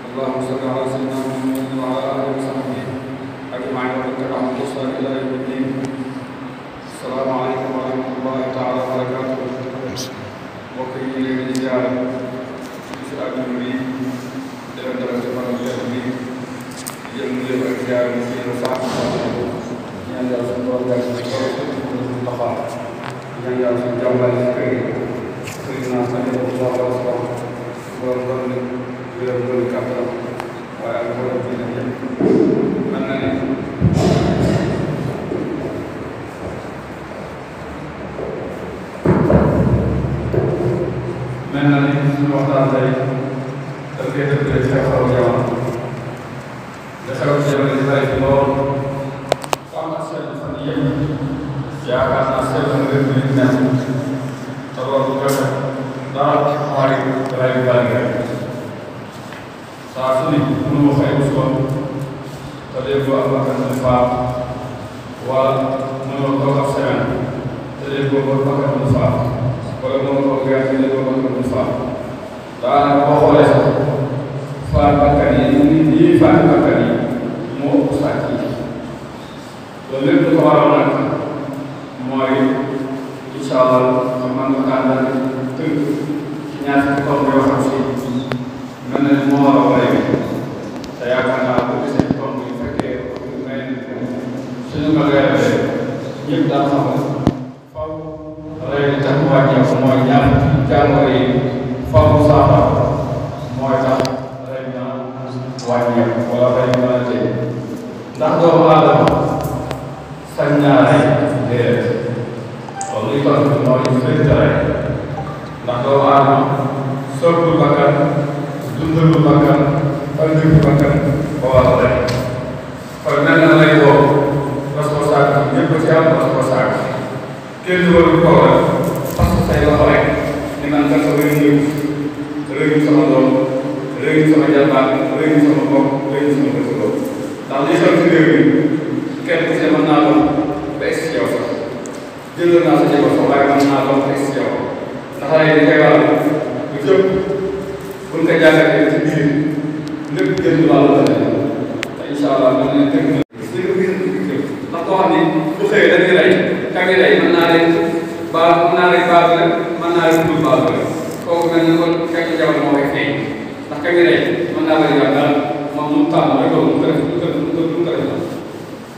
اللهم صل على سيدنا محمد وعلى اله وصحبه اجمعين ومن تبعهم باحسان الى يوم الدين. السلام عليكم ورحمه الله تعالى وبركاته. mbokk yi ñu leen di ziar ci àdduna bi di leen dalal ci fan yàlla bi jël mu leen ak ziar mu seen sax ñaan yàlla suñu borom yàlla suñu borom taxaw ñaan yàlla suñu jàmbal ci kër yi sëriñ naa sant bu baax a baax borom doon ne yërëm loolu kàttan waaye ak borom bi nag yëpp mën na ne mel na ni suñu waxtaan tey daf koy dëppale ci xew-xewu jamono da xew ci jamono di bari lool xam ak seetlu fan yëpp yaakaar naa seetlu na réew mi nekk te loolu bu rafet dara xawaari ray yu bari rek saa su ne mënu ma xëy suba te léegi am bakkan bu faam wala mënoo toog ab semaine te léegi bakkan bu faam wala mënoo toog weer te léegi bakkan bu faam daanaka boo xoolee sax faat bakkan yi nii faat bakkan yi moo ëpp sàcc yi loolu lépp dafa waral nag mooy incha allah xam naa nga tànnal tënk ci ñaar fukki tomb yoo xam si mel na ni moo war a waree bi te yaakaar naa bu gisee tomb yi fekkee may suñu ko leeralee ñëpp daal xam faw rey li tax wàññeeku mooy ñaar jàngoro yi faw saafara mooy tax rey na wàññeeku wala rey na tey ndax doomu aadama sañ naa rey déedéet loolu li ko mooy sëñ rey ndax doomu aadama soppul bakkan dundalu bakkan ëllëgu bakkan ba war a rey kon mel na lay boobu responsable ñëpp ci am responsable kenn warul ko rek parce que say loxo rek ni man kat sa réew sama doom réew sama jarbaat réew sama mbokk réew sama dëkkandoo ndax li xew ci réew mi kenn ku ci mën naa doon ba egsi ci yow sax jëloon naa sa jéego sax waaye mën naa doon ba egsi ci yow ndax rey di koy waral lu jëpp buñ ko jàngatee ci biir lépp génn wàllu la ne te incha allah mën nañ teg na ndax koo xam ne bu xëyee dañuy rey ka ngi rey mën naa leen baal mën naa leen baal rek mën naa leen dul baal rek kooku mel ni kon fekk jamono moo koy feeñ ndax ka ngi rey mën naa bëri daal daal moom mu tàmm rek loolu mu ko def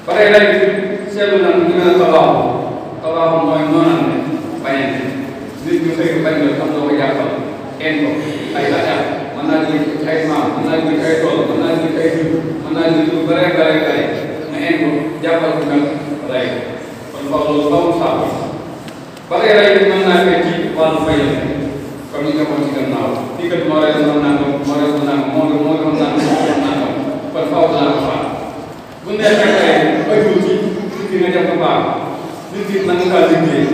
ba tey rey seetlu na ñu mel ne tabaaxu mooy noonaan ne bañeen nit ñu xëy bañ la xam doo ko jàppal en ko ay laajal mën naa jóge ay maam mën naa jóge ay tool mën naa jóge ay jur mën naa jóge lu bare bare bare nga en ko jàppal ko kan rey kon foofu loolu bawul saabu ba tey rey bi mën naa fekk ci wàllu fayal comme ni nga ko ci gannaaw kii kat moo rey sama nangam moo rey sama nangam moo doon nangam kon faaw naa ko faat bu nee fekkee ëjul ci nit ki nga def ko baax nit ki mën nga kaa liggéey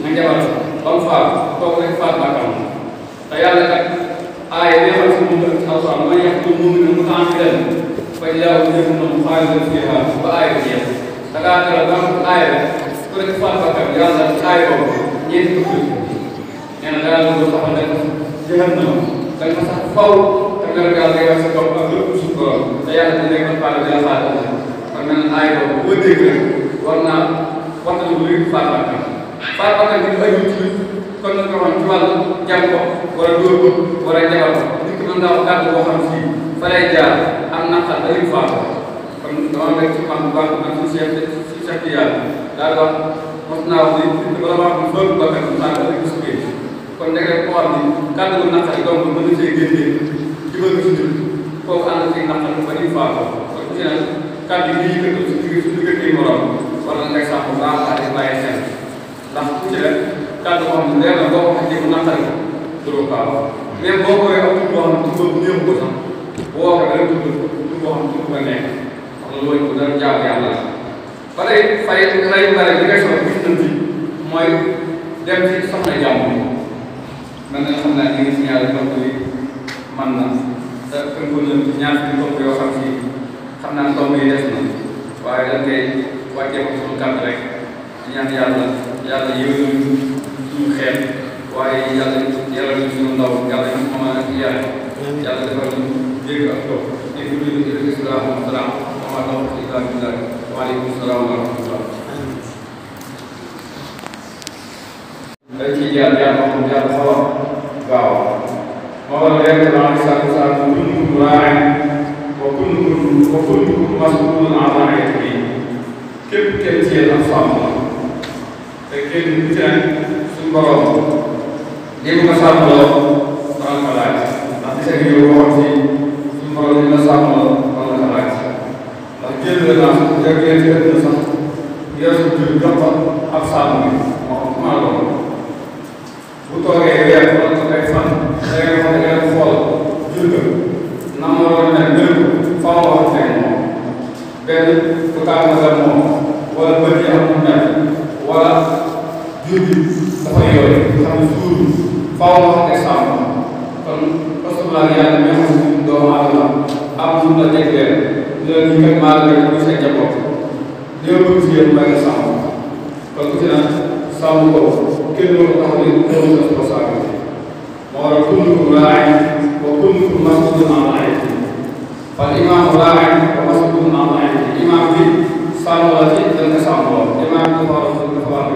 nga jabal ba mu faat kooku rek faat bàkkam te yàlla kat aaya bi xam si moom la ci alxuraan mooy yàq lu mu ne mu temps fi dem ba jaaw njëkk na mu xaalis la fi xaar ba aaya bi jeex da ngaa tëral ba aaya bi ku rek faat bàkkam yàlla ci aaya boobu ñeenti tukki nee na daal loolu sax nekk jëxal na da nga sax faw te nga rek yàlla day wax sa kaw ak lépp suuf borom te yàlla di nekk faat bi yàlla faat kon mel na aaya boobu boo dégg rek war naa waxtaan bu léegi faat bàkkam faat bàkkam bi aju ci kon nag nga xam ci wàllu jàmm ko war a dóor ko war a jabal ko nit ki mën ngaa wax kàddu boo xam si fa lay jaar am naqar ba lim faat kon dama nekk ci xam bu baax nag si chef yàlla daal wax mos naa wax ni nit bala ma xam bëgg bakkan sànq rek gis ko kon nekk rek koo xam ni kàddu bu naqar yi donc mën na see génnee ci bëgg si nit kooku ànd ci naqar ba lim faat kon ku ci nag kàddu yi yëkkatu si diggante morom war na ngay sàmm baax a di bàyyi xel ndax ku ci rek kàddu boo xam ne leer na boo ko xasee mu naqari ko doo kaaw même boo koy am tur boo xam ne tur boobu néew ko sax boo ko rek tur boo xam ne tur ba nekk wax la loolu ko dara jaamu yàlla la ba tey fay rey bare li ngay soxla gis nañ ci mooy dem ci soxna jàmm man nga xam naa ñu ngi signalé donc li man na te tënkoon nañ ci ñaar fi topp yoo xam si xam naa tomb yi des na waaye dañ koy wàccee ko suñu kàddu rek ñaan yàlla yëngu suñu xeet waaye yàlla ñu suñu ndaw yàlla ñu xamal ak yàlla defal ñu dégg ak topp dégg ñu islam wa salaam wa rahmatulah waaleykum salaam wa rahmatullah. dañ ciy jaar moo xam jaar xaw a gaaw moo war a lekk naa di sàkku sàkku kullukum raa'in wa kullukum mas'uulun an ra'iyyatihi képp kenn ci yéen ak sàmm la te kenn ku ci ne suñu borom li mu ko sàmmaloo dana ko laaj ndax gis nga yow waxoon si suñu borom li mu la sàmmaloo dana ko laaj ndax jël naa jël ci ëpp na sax yor sa jur jox ko ab sàmm bi moo xam maa loolu bu toogee weer wala ko ay fan da ngay xam ne da ngay xool jur ga na ma war a mel mel faaw nga wax teg moom benn bu tàmm la moom wala bët yi am mu mel wala jur gi dafa yooyu xam ne suur faaw nga wax teg sàmm kon astafurlah yàlla mi xam ne doomu aadama am lu la teg weer loolu ñu kat maa ngi koy sa njaboot li ma bëgg si yéen mooy nga sàmm kon ku ci naan sàmm ko kenn doon taxaw ne loolu responsabilité moo waral kullukum raa'in wa kullukum mas'uulun an ra'iyyatihi fal imaamu raa'in wa mas'uulun an ra'iyyatihi imaam bi sàmm la ci dañ ko sàmmoo imaam bi dafa war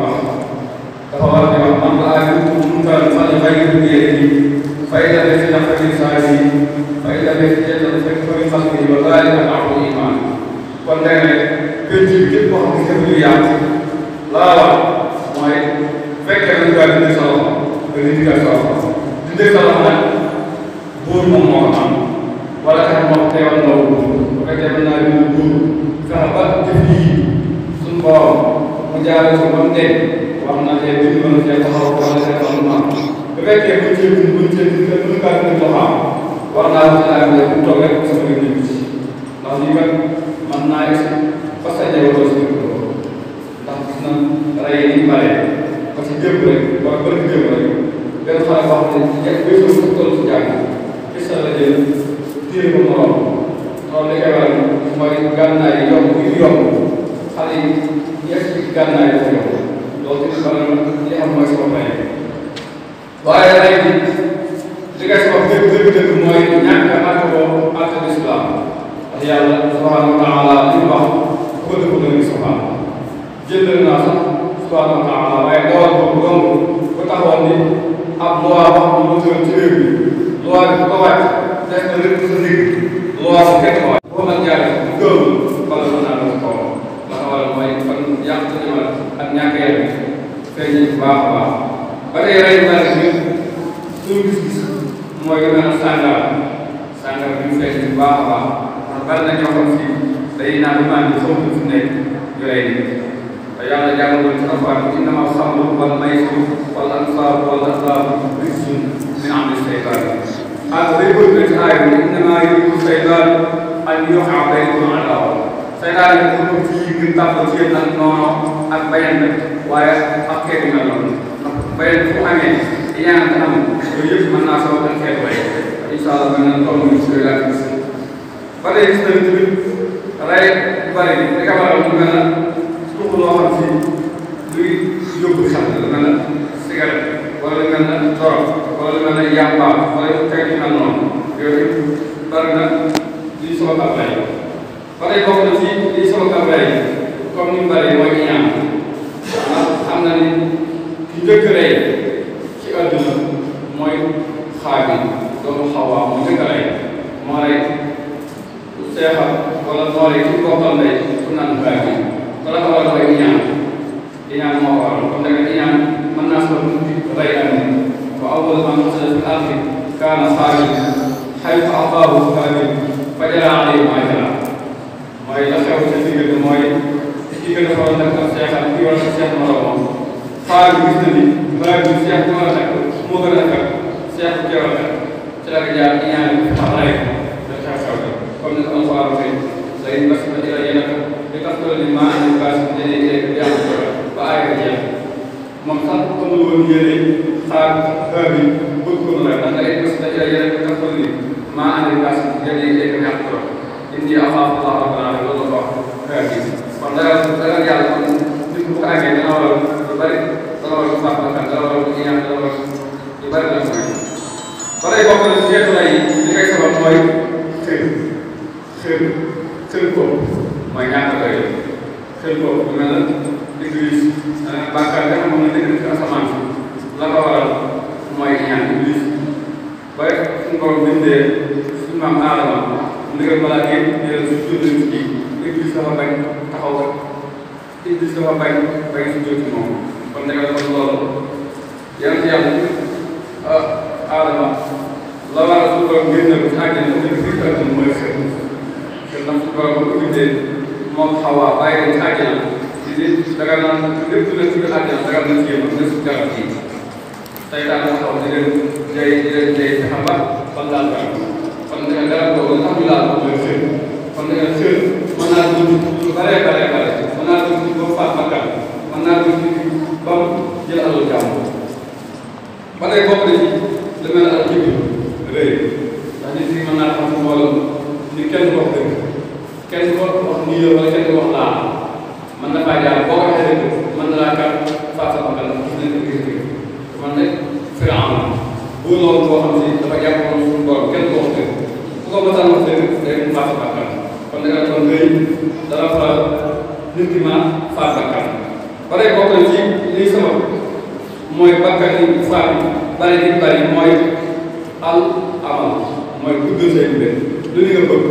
di wax man ra'aa minkum munkaran falyughayyirhu bi yadihi fa in lam yastati' fa bi lisaanihi fa in lam yastati' fa bi qalbihi wa dhaalika ad'afu l-iimaan kon day ne penc bi képp koo xam ne def lu laa wax mooy fekkee nañu daal dindi sa loxo nga dindi sa loxo dindi sa loxo nag buur moom moo ko am wala tax moo ko teewal ndaw bu fekkee mën naa dindi buur fexe ba jëf yii suñu borom mu jaarale ko ba mu teg wax na tey bind mën a tey taxaw wala tey taxaw bu fekkee buñ cee dindi mënu kaa dindi loxaam war naa ko laaj ne bu toog rek sama gën a gis ndax lii kat mën naa gis fas yéene wala si ndax gis na rey yi bare parce que jëpp rek wala bëri jëpp rek benn xale boo xam ne ñett béy sa toll si jàng gis na la jël téye ko morom loolu li koy waral mooy gànnaay yi yomb yu yomb xale yi ñett ci gànnaay dafa yomb loolu tamit bala li am mooy sama mbay waaye rey bi li ngay wax dëgg mooy ñàkk a àtte ko àtte l'islam ndax yàlla subhanahu wa taala li mu wax ko dëgg la ni subhanahu jëndal naa sax subhanahu wa taala waaye dawal boobu dong bu taxawoon ni ab loi wax bu mu tëral ci réew mi loi bi ko wàcc def na lépp sa ndigg loi bu kenn ko wàcc boo mën jaaree bu gëw wala mën naa la kaw la ko waral mooy fan yàq sa jamal ak ñàkk yàlla feeñ bu baax a baax ba tey rey naa ne ñun suñu gis-gis mooy lu mel ne sàngar bi ñu feeñ bu baax a baax ndax bari na ñoo xam si day naan lu maan bi xamul fu nekk ñu rey nit te yàlla jàngal ci Alxuraan innamal xamru wal maysiru wal ansaabu wal azlaamu rijsun min amali shaytaan ak day bëgg ci aaya bi innamaa yuriidu shaytaanu an yuuqi'a baynakumul adaawa seytaan yi ko ci gën tàmbal ci yéen ak noonu ak bayan waaye ak xeetu mel noonu ndax bayan fu amee ñaan am yooyu yëpp mën naa sabab ak xeetu way incha allah mel na toll ñu koy laaj gis ba tey gis nañu tamit rey bu bari li ka waral lu mel na tuux loo xam si luy yóbbu xam lu mel na cigarette wala lu mel na dorog wala lu mel na yàmba wala xeetu mel noonu yooyu bari na liy sabab ak lay ba tey bokk na ci liy sabab ak lay comme ni mu bari mooy ñaan ndax xam na ni ki njëkk rey ci àdduna mooy Xaabil doomu Xawaa mu njëkk a rey moo rey seexal wala moo rey ci bokkal ndey ku naan Xaabil wala ko wala mooy ñaan moo ko waral kon nag ñaan mën naa sabab rey am ni wa awwal man qutila fil ardi kaana Xaabil haythu ataahu Xaabil fa jara alayhi maa jara mooy la xew ca diggante mooy ki gën a faral nag ak seexal ki war a seex moroomam Xaabil gis na ni mbaa bi seex bu mën a takk moo gën a takk seex bu teewal takk ci la ko jaar ñaari xam rey da ca xew comme ni ko Alxuraan waxee lay mbas ma ila yenaka li tax toll ni maa andi baas bi jëlee ilay bi yàlla ba aaya jeex moom sax xamul woon yéene xaar Xaabil bëgg ko rek ndax lay mbas ma ila yenaka li tax toll ni maa andi baas bi jëlee indi axaafu Allah rabbal alamin loolu la ko wax xeer bi kon dara yàlla kon nit bu ko àggee dana waral lu bari dana waral lu faat bakkan dana waral lu ñaan dana waral lu bari la mooy ba lay bokk na xeetu lay li koy sabab mooy xër ko mooy ñàkk doy xër ko bu mel na Iblis bàkkaar nga xam ne dëgg ci asamaan la ko waral mooy ñaan Iblis ba suñu borom bindee suñu maam Aadama ndigal malaaka yi ñu leen su jënd ci Iblis dafa bañ taxaw ko Iblis dafa bañ su jënd ci moom kon nekk dafa loolu yàlla ci yàlla Aadama la waral suñu borom génne ko ci àjjana mu nekk fii àdduna mooy xër ndax suñu borom bu ko bindee moom Xawaa bàyyi leen ci àjjana di dagal naan lépp lu leen ci àjjana dagal nañ ci yéen ne su garab yi tey daal moo tax di leen fexe ba fan laal garab kon da nga garab boobu tax ñu laal ko mooy xër kon da nga xër mën naa dund lu bare mën naa dund ba mu faat bakkan mën naa dund ba mu jël alal jàmm ba tey bokk na ci lu mel ne al jibbi rëy ndax nit ñi mën naa xam si mbooloo ni kenn wax dëgg kenn ko wax nii la wala kenn ko wax laa mën na faa jaar boo ko waxee dëgg mën na laa kat faat sa bakkan gis nañ ko gis dëgg man nag Firawna bu loolu boo xam si dafa jàppoon suñu borom kenn ko wax dëgg bu ko mësaan wax dëgg day faat sa bakkan kon da nga doon rëy dara fa nit ki ma faat bakkan ba tey bokk na ci lii sama mooy bakkan yi faat bari mooy al amal mooy guddal say mbir lu li nga bëgg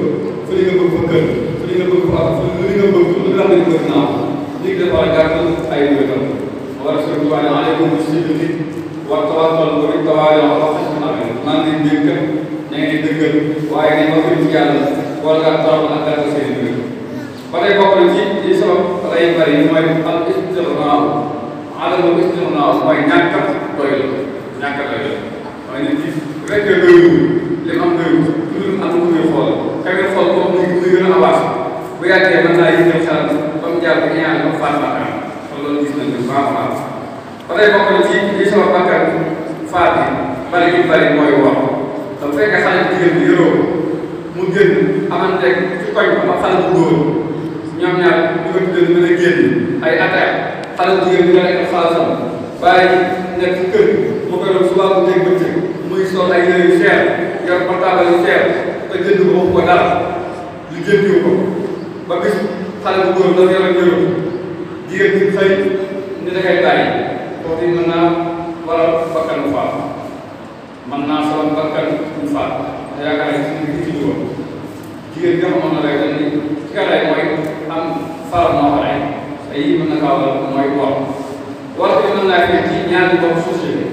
fu li nga bëgg fa kër fu li nga bëgg fa lu li nga bëgg lu nga xam ne bëgg naa nit dafa war a gàttal ay wéetam war a sori waaye aleykum bi sidqi wa tawakkal wa tawakkal wa xasbunallah maa ngi leen di dégg na ngeen di dëggal waaye ne ma fi ci yàlla wala nga tawakkal ak gàttal seen mbir ba tey bokk na ci li sabab lay bari mooy al istirnaaw adamul istirnaaw mooy ñàkk a doylu mooy nit ki rek doylu li mu am doylu toujours am na ku muy xool ka nga xool boobu muy gën a avancé bu yàggee mën naa yëngal xelam ba mu jaar ba ñaan ba faat bakkan kon loolu gis nañ ko baax a baax ba tey bokk na ci li sama bakkan faat bi bari mooy wax da bu fekkee xale bu jigéen bi yoroo mu génn amanteeg ci koñ ba xale bu góor ñoom ñaar ñu ko tuddee mën a génn ay attaque xale bu jigéen bi nga nekk xaalisam bàyyi nekk ci kër mu koy doon suba bu teg bëccëg muy sol ay yére yu cher yor portable yu cher te jënd ko wax ko dara lu jëndiwu ko ba bis xale bu góor dafa yore ñëw jigéen bi xëy ni da koy bàyyi kooku mën naa waral bakkan bu faat mën naa sabab bakkan bu faat te yaakaar naa suñu ngi ci woon jigéen bi nga xamoon na rek dañ ni ci ka rey mooy am faral moo ko rey te yii mën na kaa waral mooy war bi mën naa fee ci ñaari bokk société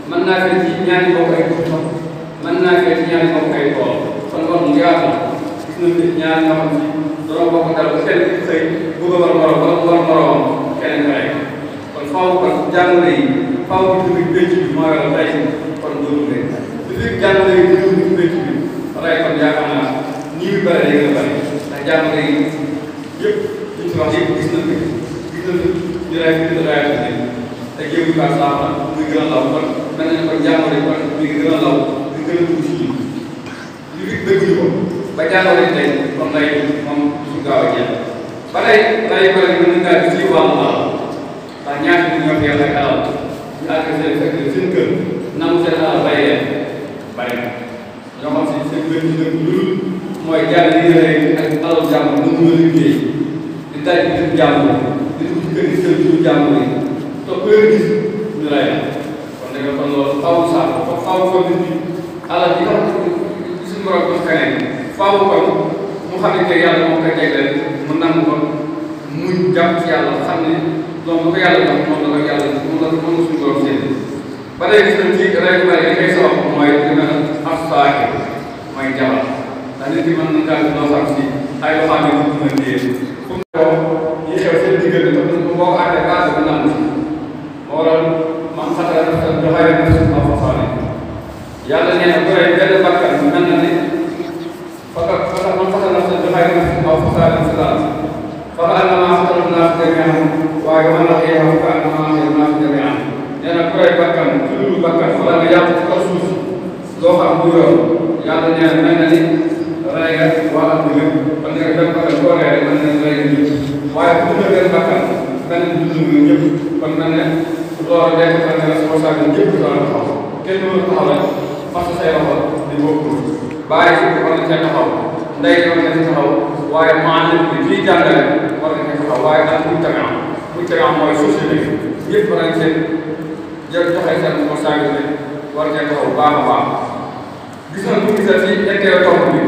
mën naa fee ci ñaari bokk ay gouvernement mën naa fee ci ñaari bokk ay tool kon war mu yaatu gis nañ ne ñaari ñoo xam si doon bokk dara ba kenn ki xëy bëgg a war morom wala mu war morom keneen ka rek kon faaw kon jàngale yi faaw bi dugg bécc bi moo waral tey kon doomu leen li fi jàngale yi dugg ci bécc bi rey kon yaakaar naa nii bi bëri day gën a bëri ndax jàngale yi yëpp li ñu si wax yëpp gis nañ ko ñu rey fi ñu rey te jéem a saafara muy gën a law kon mel nañu kon jàngoro kon mi ngi gën a law di gën a dugg ci ñun li fi dëgguñu ko ba jàngoro yi tey kon lay moom su gaaw a jeex ba tey lay ko rek mën ngaa gis ci wàllu alal ndax ñaata nit ñoo fi yàlla ak alal ñu àgg seen fekk seen kër nangu seen alal bàyyi leen bari na ñoo xam si seen kër ñu dëkk lu mooy jàng li nga ak alal jàmm nu mu liggéey di daj di jàmm di dugg ci kër gi seen jur jàmm yi te ku leen gis ñu lay la kon da nga kon loolu faaw sax faaw ko nit ñi alal ji nga xam ne suñu borom ko keneen faaw kon mu xam ne que yàlla moo ko jagleel mu nangu ko mu jàpp ci yàlla xam ne loolu bu ko yàlla jox moom la ko yàlla moom la suñu borom seen ba léegi gis nañ ci rek bari li koy sabab mooy li mel ab saake mooy jabar ndax nit ki mën na kaa loo xam si ay waxaat yi mën na téye comme yi xew seen diggante boo ko àndee base bi nangu waral man xatala nafsan bi xayri nafsin aw fasaadan yàlla nee na bu rey benn bakkan mel na ni man xatala nafsan bi xayri nafsin aw fasaadan fa annamaa xatala naas jamii'an waaye man ahyahaa fa annamaa ahyaa naas jamii'an nee na bu rey bakkan ci lu bakkan wala nga yàq ci kaw suuf loo xam bu yor yàlla nee na mel na ni rey nga waa am na kon nag benn bakkan boo nee rek mën nañ lay nit waaye bu dundee benn bakkan benn dund ñëpp kon mel ne loolu day defal ne responsable ñëpp di doon taxaw kenn mënu taxaw rek parce que say loxo di bokkul bàyyi war na cee taxaw ndey war na ci taxaw waaye maalim bi kii jàngale war na cee taxaw waaye daal muy tagaan mooy société ñëpp war nañ seen jël joxe seen responsabilité war cee taxaw baax a baax gis nañ bu gisal ci ñetteelu tomb bi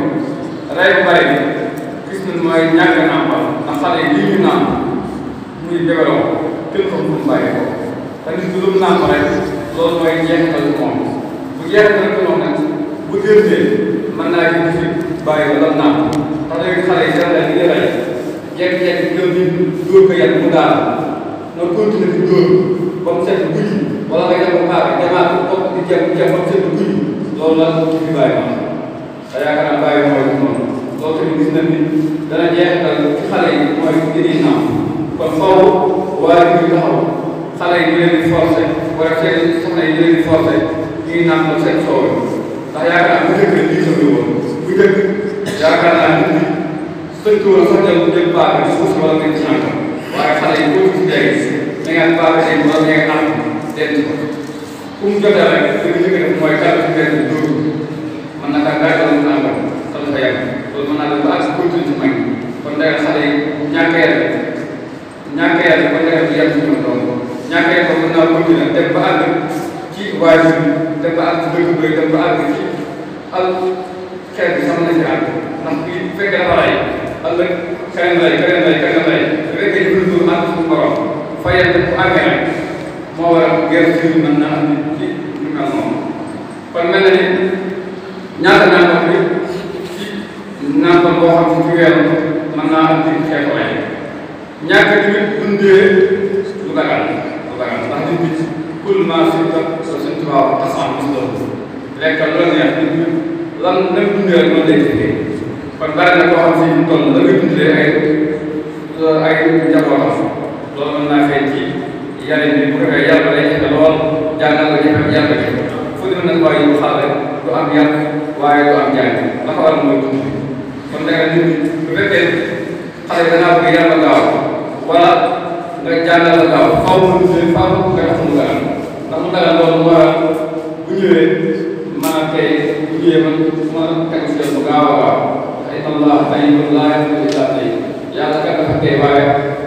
rey bu bari bi gis nañ mooy ñàkk nàmpal ndax xale yi lii ñu nàmp muy développé kenn xam fu mu bàyyi ko te nit bi lu mu nàmp rek loolu mooy jeexital ci moom bu jeexital ci moom nag bu gëstee mën naa gis ci bàyyi ko lan nàmp ndax léegi xale yi seen xel yi rey jékki-jékki jël nit dóor ko yàgg mu daal nga continuer di dóor ba mu set guy wala nga dem ba pare demaat topp di jéem ba mu set guy loolu la ci fi bàyyi ma te yaakaar naa bàyyi mooy noonu loolu tamit gis nañ ni dana jeexital ci xale yi mooy dañuy nàmp kon foofu waa ji ñu taxaw xale yi ñu leen di forcé wala seen soxna yi ñu leen di forcé ñuy nàmpal seen soow ndax yaakaar naa bu njëkk lii sa woon bu njëkk yaakaar naa nit ñi sëñ Tuura sax jël paaka bi suuf si wala ngeen ci nàmpal waaye xale yi boo ci dégg da ngeen paaka seen wala ngeen nàmp denc ko fu mu jotee rek li nga njëkk def mooy kàddu ci benn dóor mën na kaa gàttal mu nàmpal xam nga yàgg loolu mën naa dem ba ak continué ci mag kon day xale yi ñàkk yàlla ba nga def yàlla ci ñoom doon ñàkk yàlla mën naa continuer dem ba àgg ci waajur dem ba àgg ci dëkk bi dem ba àgg ci al xeet bi sax na ci àgg ndax bii bu fekkee dafa rey ëllëg keneen lay su fekkee di dund àgg suñu borom fayal bu àggee rek moo waral gerte gi mën naa andi ci ñu mel noonu kon mel na ni ñaata nàmpal bi ci nàmpal boo xam ci weeru mën naa andi xeetu rey ñàkk tamit dundee lu dagal ndax nit ñi kul maa si kat suñ tubaab tasaan mos la lekk lu la neex nit ñi lan la dundee rek noonu lay tëddee kon bari na koo xam si ñu toll la nga dundee ay njabootam loolu mën naa feeñ ci yarin bi bu ko defee yàlla lay jafe lool jàngal ko jafe yàlla jafe fu ñu nag waaye yu xale du am yar waaye du am jàng la ko waral mooy dund kon nag nit ñi bu fekkee xale yi danaa bëgg yàlla gaaw wala nga jàngal la gaaw faaw mu dundee faaw nga tax mu dagal ndax mu dagal loolu moo waral bu ñëwee maanaam tey bu ñëwee man ma tegu si bu gaaw a gaaw ay Allah ay laa yaqulu illa tey yàlla kat dafa tey waaye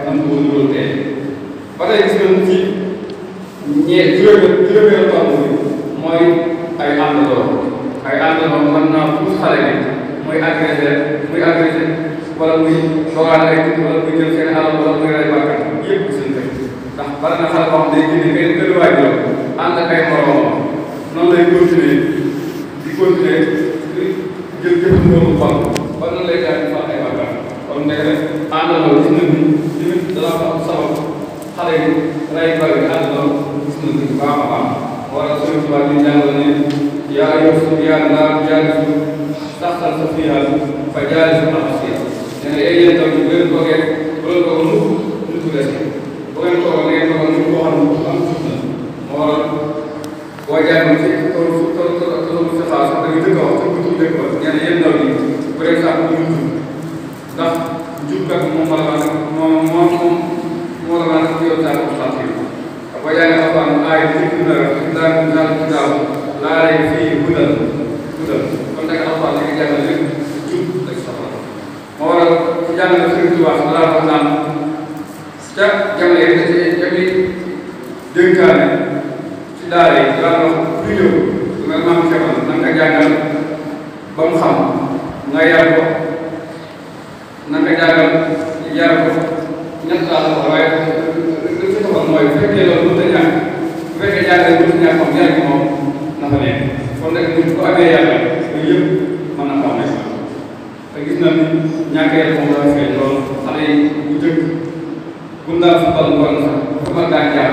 am ko wóorul tey ba tey gis nañ ci juróomeelu tomb bi mooy ay àndandoo mën naa puus xale bi muy agressé wala muy dogaale ay nit wala muy jël seen alal wala muy rey bakkan yëpp gis nañ ko ndax bari na xale boo xam day génne gën a waajal ànd ak ay moromam noonu lay continuer di jël jëfandikoo lu bon ba noonu lay jaar di faat ay bakkan kon nekk rek àndandoo gis nañ ni limit dana ko am sabab xale yi rey bari bi àndandoo gis nañ ko bu baax a baax wala suñu tubaab yi jàngal ne yaa yusuf yaa laa jaalisu saxal sa fiyaal fa jaalisu alxasiya nee na yéen taw bi bu leen toogee nu tuddee si bu ngeen toogee ngeen toog nu ko xam am suuf na moo waral boo jàngoon ci toolu si xaar sax da nga dëkk wax te bu tudd dëkk ba nee na yéen ndaw yi bu dee sax bu ñu jub ndax jubkat moom la moo la maa yow saa ko sant yi boo jàngee alquran aay ci na daal kitaaw laa lay fii gudal kon nag alquran li nga jàngal lépp jub ak soxla moo waral ci jàngale Sëriñ Tuubaa sax laa wax naan ca jamono yi da ci dénkaane ci daara yi laa wax lu ñëw lu mel maam Cheikh na nga jàngal ba mu xam nga yar ko na nga jàngal yar ko ñett daal la waaye li ci toppal mooy bu fekkee loolu mënut a ñàkk bu fekkee jàngale mënut a ñàkk moom yar gi moom na fa nekk kon nag nit ku amee yàlla yooyu yëpp mën na ko amee te gis na ni ñàkk yàlla moom dafa feeñ loolu xale yi bu njëkk bu ndaal football ngoon sax fu ma daan jaar